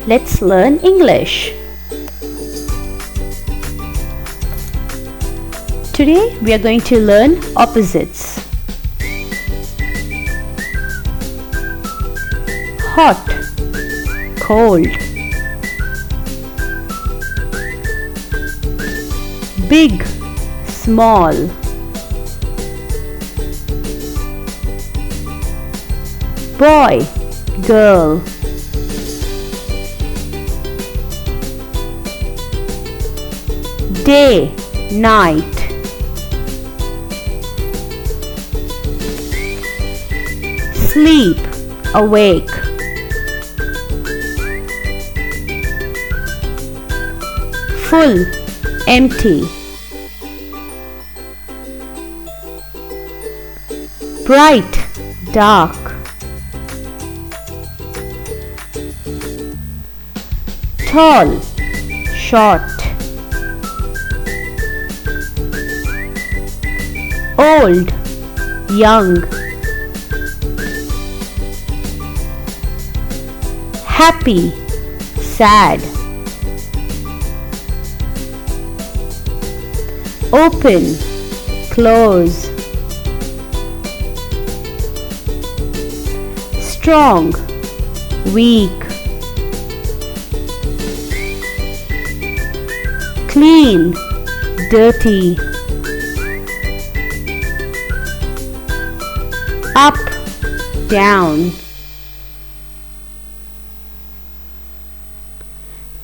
let's learn English. Today we are going to learn opposites. Hot, cold. Big, small. Boy, girl. Day, night. Sleep, awake. Full, empty. Bright, dark. Tall, short. Old, young. Happy, sad. Open, close. Strong, weak. Clean, dirty. Up, down.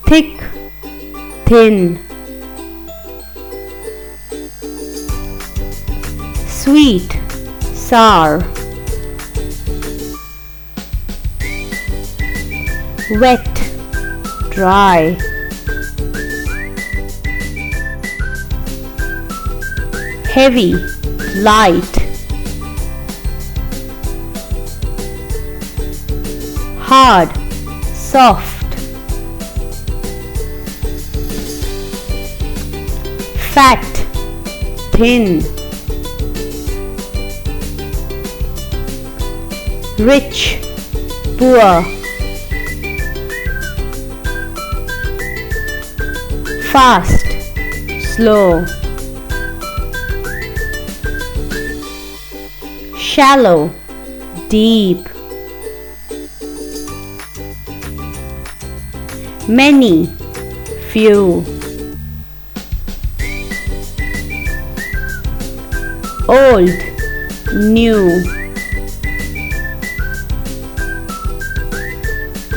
Thick, thin. Sweet, sour. Wet, dry. Heavy, light. Hard, soft. Fat, thin. Rich, poor. Fast, slow. Shallow, deep. Many, few. Old, new.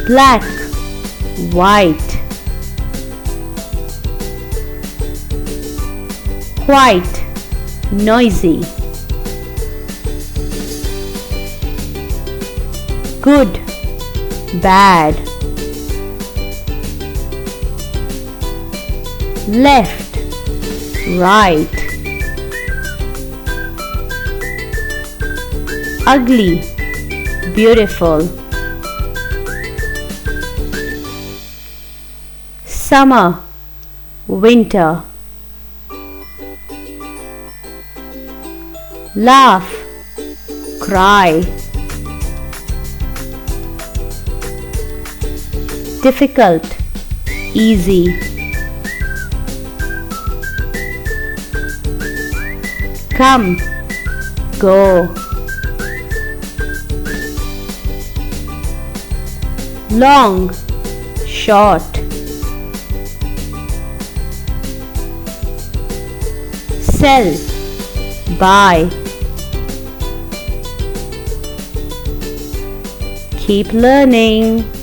Black, white. White, noisy. Good, bad. Left, right. Ugly, beautiful. Summer, winter. Laugh, cry. Difficult, easy. Come, go. Long, short. Sell, buy. Keep learning.